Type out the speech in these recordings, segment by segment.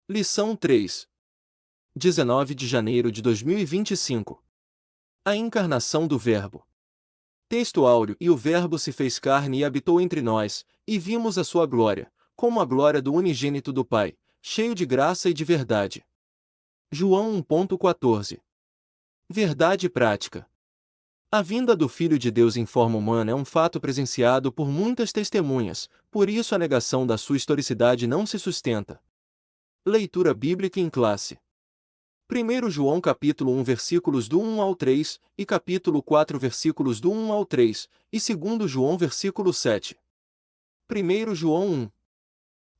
Lição 3. 19 de janeiro de 2025. A encarnação do Verbo. Texto áureo: E o Verbo se fez carne e habitou entre nós, e vimos a sua glória, como a glória do unigênito do Pai, cheio de graça e de verdade. João 1,14. Verdade prática. A vinda do Filho de Deus em forma humana é um fato presenciado por muitas testemunhas, por isso a negação da sua historicidade não se sustenta. Leitura bíblica em classe. 1 João capítulo 1 versículos do 1 ao 3, e capítulo 4 versículos do 1 ao 3, e 2 João versículo 7. 1 João 1.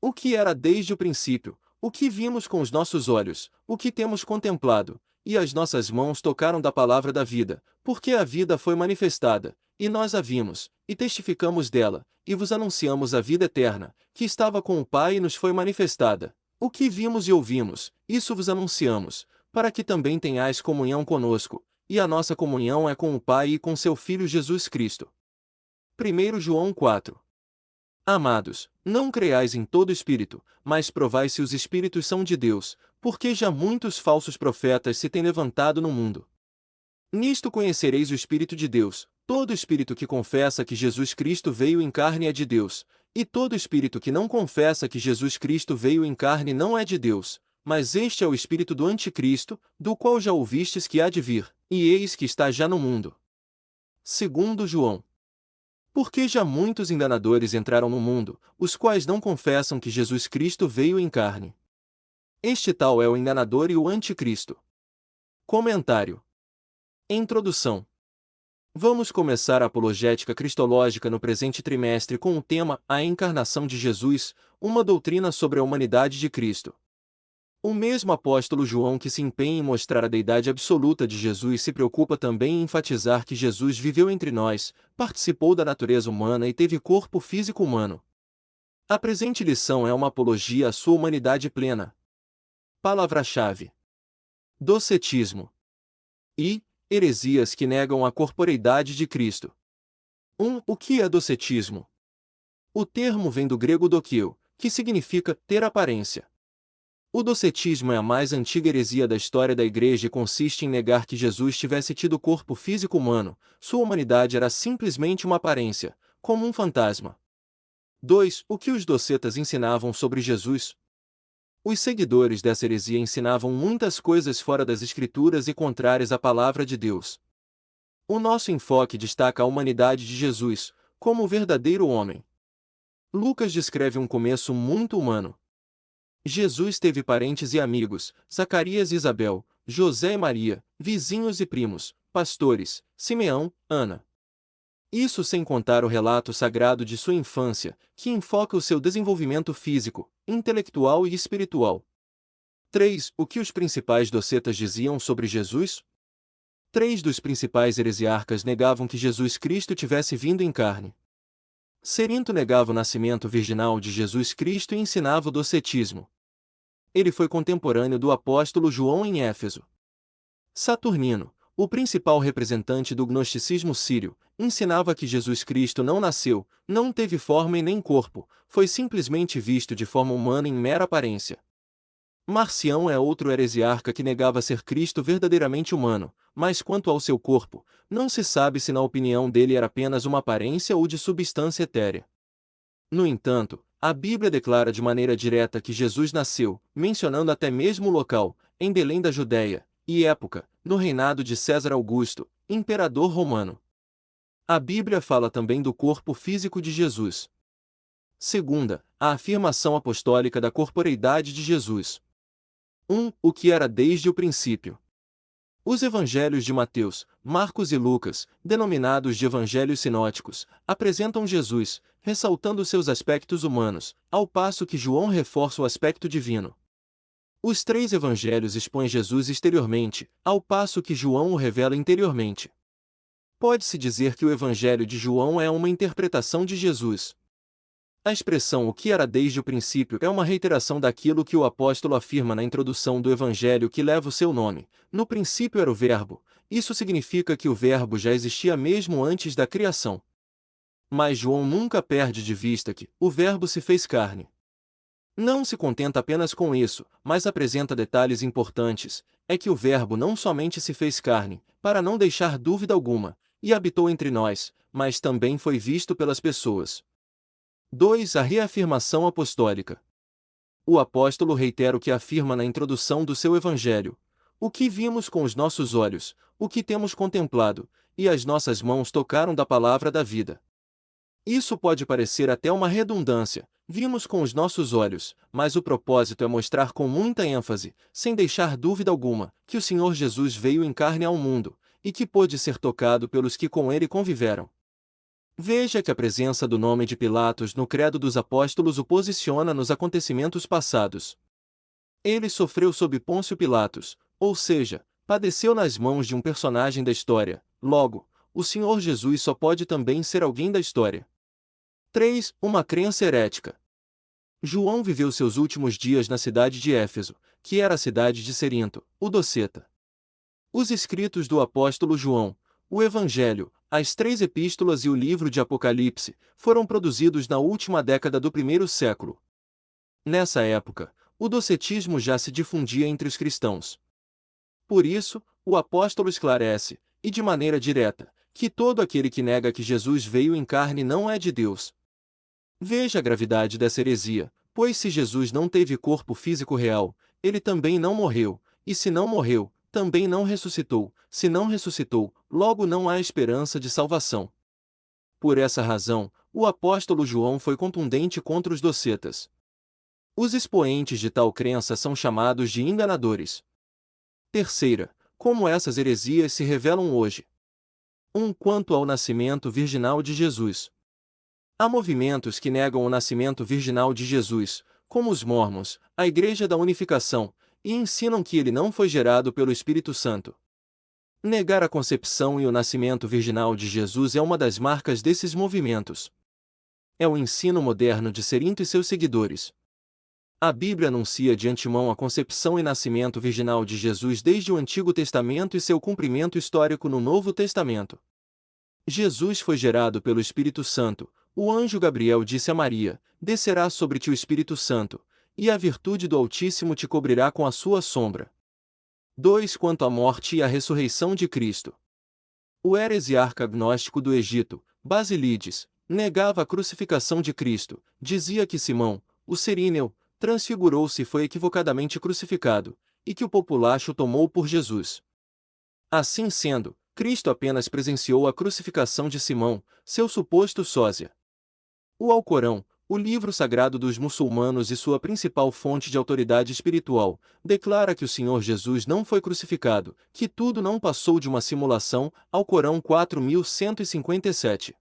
O que era desde o princípio, o que vimos com os nossos olhos, o que temos contemplado, e as nossas mãos tocaram da palavra da vida, porque a vida foi manifestada, e nós a vimos, e testificamos dela, e vos anunciamos a vida eterna, que estava com o Pai e nos foi manifestada. O que vimos e ouvimos, isso vos anunciamos, para que também tenhais comunhão conosco, e a nossa comunhão é com o Pai e com seu Filho Jesus Cristo. 1 João 4. Amados, não creais em todo espírito, mas provai se os espíritos são de Deus, porque já muitos falsos profetas se têm levantado no mundo. Nisto conhecereis o Espírito de Deus: todo espírito que confessa que Jesus Cristo veio em carne é de Deus, e todo espírito que não confessa que Jesus Cristo veio em carne não é de Deus, mas este é o espírito do anticristo, do qual já ouvistes que há de vir, e eis que está já no mundo. 2 João. Porque já muitos enganadores entraram no mundo, os quais não confessam que Jesus Cristo veio em carne. Este tal é o enganador e o anticristo. Comentário. Introdução. Vamos começar a apologética cristológica no presente trimestre com o tema A Encarnação de Jesus, uma doutrina sobre a humanidade de Cristo. O mesmo apóstolo João que se empenha em mostrar a deidade absoluta de Jesus se preocupa também em enfatizar que Jesus viveu entre nós, participou da natureza humana e teve corpo físico humano. A presente lição é uma apologia à sua humanidade plena. Palavra-chave: docetismo e heresias que negam a corporeidade de Cristo. 1. O que é docetismo? O termo vem do grego dokio, que significa ter aparência. O docetismo é a mais antiga heresia da história da Igreja e consiste em negar que Jesus tivesse tido corpo físico humano, sua humanidade era simplesmente uma aparência, como um fantasma. 2. O que os docetas ensinavam sobre Jesus? Os seguidores dessa heresia ensinavam muitas coisas fora das Escrituras e contrárias à palavra de Deus. O nosso enfoque destaca a humanidade de Jesus, como o verdadeiro homem. Lucas descreve um começo muito humano. Jesus teve parentes e amigos, Zacarias e Isabel, José e Maria, vizinhos e primos, pastores, Simeão, Ana. Isso sem contar o relato sagrado de sua infância, que enfoca o seu desenvolvimento físico, intelectual e espiritual. 3. O que os principais docetas diziam sobre Jesus? 3 dos principais heresiarcas negavam que Jesus Cristo tivesse vindo em carne. Cerinto negava o nascimento virginal de Jesus Cristo e ensinava o docetismo. Ele foi contemporâneo do apóstolo João em Éfeso. Saturnino, o principal representante do gnosticismo sírio, ensinava que Jesus Cristo não nasceu, não teve forma e nem corpo, foi simplesmente visto de forma humana em mera aparência. Marcião é outro heresiarca que negava ser Cristo verdadeiramente humano, mas quanto ao seu corpo, não se sabe se na opinião dele era apenas uma aparência ou de substância etérea. No entanto, a Bíblia declara de maneira direta que Jesus nasceu, mencionando até mesmo o local, em Belém da Judéia, e época, no reinado de César Augusto, imperador romano. A Bíblia fala também do corpo físico de Jesus. Segunda, a afirmação apostólica da corporeidade de Jesus. 1. O que era desde o princípio. Os evangelhos de Mateus, Marcos e Lucas, denominados de evangelhos sinóticos, apresentam Jesus, ressaltando seus aspectos humanos, ao passo que João reforça o aspecto divino. Os 3 evangelhos expõem Jesus exteriormente, ao passo que João o revela interiormente. Pode-se dizer que o evangelho de João é uma interpretação de Jesus. A expressão o que era desde o princípio é uma reiteração daquilo que o apóstolo afirma na introdução do evangelho que leva o seu nome. No princípio era o Verbo. Isso significa que o Verbo já existia mesmo antes da criação. Mas João nunca perde de vista que o Verbo se fez carne. Não se contenta apenas com isso, mas apresenta detalhes importantes, é que o Verbo não somente se fez carne, para não deixar dúvida alguma, e habitou entre nós, mas também foi visto pelas pessoas. 2. A reafirmação apostólica. O apóstolo reitera o que afirma na introdução do seu evangelho: o que vimos com os nossos olhos, o que temos contemplado, e as nossas mãos tocaram da palavra da vida. Isso pode parecer até uma redundância, vimos com os nossos olhos, mas o propósito é mostrar com muita ênfase, sem deixar dúvida alguma, que o Senhor Jesus veio em carne ao mundo, e que pôde ser tocado pelos que com ele conviveram. Veja que a presença do nome de Pilatos no credo dos apóstolos o posiciona nos acontecimentos passados. Ele sofreu sob Pôncio Pilatos, ou seja, padeceu nas mãos de um personagem da história. Logo, o Senhor Jesus só pode também ser alguém da história. 3. Uma crença herética. João viveu seus últimos dias na cidade de Éfeso, que era a cidade de Cerinto, o Doceta. Os escritos do apóstolo João, o Evangelho, as 3 epístolas e o livro de Apocalipse, foram produzidos na última década do primeiro século. Nessa época, o docetismo já se difundia entre os cristãos. Por isso, o apóstolo esclarece, e de maneira direta, que todo aquele que nega que Jesus veio em carne não é de Deus. Veja a gravidade dessa heresia, pois se Jesus não teve corpo físico real, ele também não morreu, e se não morreu, também não ressuscitou, se não ressuscitou, logo não há esperança de salvação. Por essa razão, o apóstolo João foi contundente contra os docetas. Os expoentes de tal crença são chamados de enganadores. Terceira, como essas heresias se revelam hoje. Quanto ao nascimento virginal de Jesus. Há movimentos que negam o nascimento virginal de Jesus, como os Mórmons, a Igreja da Unificação, e ensinam que ele não foi gerado pelo Espírito Santo. Negar a concepção e o nascimento virginal de Jesus é uma das marcas desses movimentos. É o ensino moderno de Cerinto e seus seguidores. A Bíblia anuncia de antemão a concepção e nascimento virginal de Jesus desde o Antigo Testamento e seu cumprimento histórico no Novo Testamento. Jesus foi gerado pelo Espírito Santo. O anjo Gabriel disse a Maria: descerá sobre ti o Espírito Santo, e a virtude do Altíssimo te cobrirá com a sua sombra. 2. Quanto à morte e à ressurreição de Cristo. O heresiarca agnóstico do Egito, Basílides, negava a crucificação de Cristo, dizia que Simão, o Cirineu, transfigurou-se e foi equivocadamente crucificado, e que o populacho tomou por Jesus. Assim sendo, Cristo apenas presenciou a crucificação de Simão, seu suposto sósia. O Alcorão, o livro sagrado dos muçulmanos e sua principal fonte de autoridade espiritual, declara que o Senhor Jesus não foi crucificado, que tudo não passou de uma simulação. Alcorão 4157.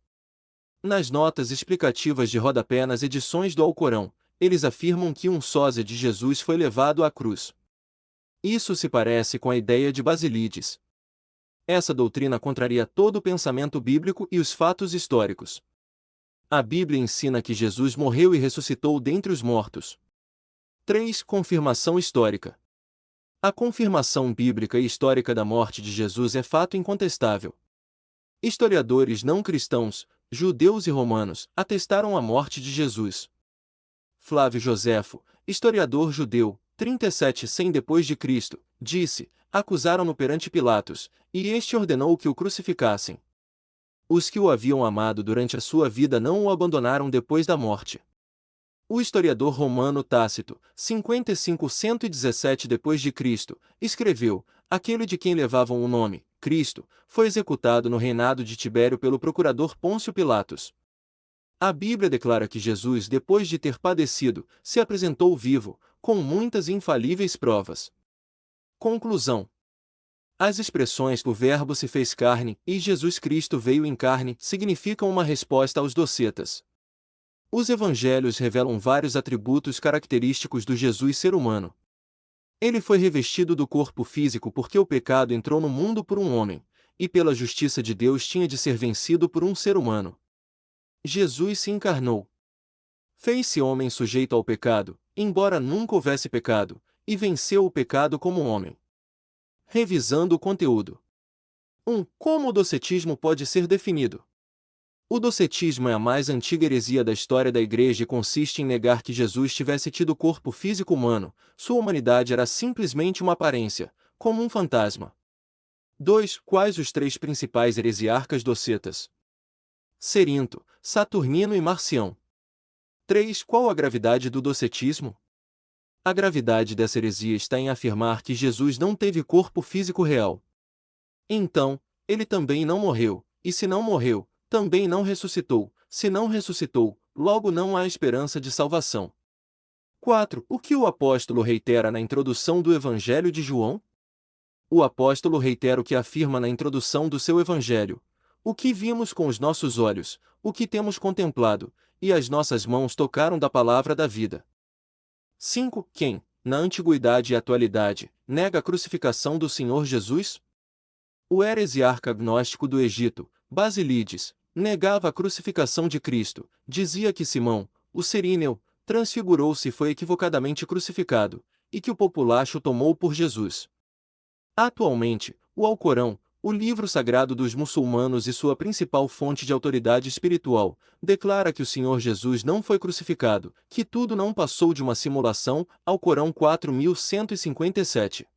Nas notas explicativas de rodapé nas edições do Alcorão, eles afirmam que um sósia de Jesus foi levado à cruz. Isso se parece com a ideia de Basílides. Essa doutrina contraria todo o pensamento bíblico e os fatos históricos. A Bíblia ensina que Jesus morreu e ressuscitou dentre os mortos. 3. Confirmação histórica. A confirmação bíblica e histórica da morte de Jesus é fato incontestável. Historiadores não cristãos, judeus e romanos, atestaram a morte de Jesus. Flávio Joséfo, historiador judeu, 37 depois de Cristo, disse: acusaram-no perante Pilatos, e este ordenou que o crucificassem. Os que o haviam amado durante a sua vida não o abandonaram depois da morte. O historiador romano Tácito, 55-117 depois de Cristo, escreveu: aquele de quem levavam o nome, Cristo, foi executado no reinado de Tibério pelo procurador Pôncio Pilatos. A Bíblia declara que Jesus, depois de ter padecido, se apresentou vivo, com muitas e infalíveis provas. Conclusão. As expressões "o Verbo se fez carne" e "Jesus Cristo veio em carne" significam uma resposta aos docetas. Os evangelhos revelam vários atributos característicos do Jesus ser humano. Ele foi revestido do corpo físico porque o pecado entrou no mundo por um homem, e pela justiça de Deus tinha de ser vencido por um ser humano. Jesus se encarnou. Fez-se homem sujeito ao pecado, embora nunca houvesse pecado, e venceu o pecado como homem. Revisando o conteúdo. Como o docetismo pode ser definido? O docetismo é a mais antiga heresia da história da Igreja e consiste em negar que Jesus tivesse tido corpo físico humano, sua humanidade era simplesmente uma aparência, como um fantasma. 2. Quais os três principais heresiarcas docetas? Cerinto, Saturnino e Marcião. 3. Qual a gravidade do docetismo? A gravidade dessa heresia está em afirmar que Jesus não teve corpo físico real. Então, ele também não morreu, e se não morreu, também não ressuscitou. Se não ressuscitou, logo não há esperança de salvação. 4. O que o apóstolo reitera na introdução do Evangelho de João? O apóstolo reitera o que afirma na introdução do seu Evangelho: o que vimos com os nossos olhos, o que temos contemplado, e as nossas mãos tocaram da palavra da vida. 5. Quem, na antiguidade e atualidade, nega a crucificação do Senhor Jesus? O heresiarca agnóstico do Egito, Basílides, negava a crucificação de Cristo, dizia que Simão, o Cirineu, transfigurou-se e foi equivocadamente crucificado, e que o populacho tomou por Jesus. Atualmente, o Alcorão, o livro sagrado dos muçulmanos e sua principal fonte de autoridade espiritual, declara que o Senhor Jesus não foi crucificado, que tudo não passou de uma simulação, Alcorão 4157.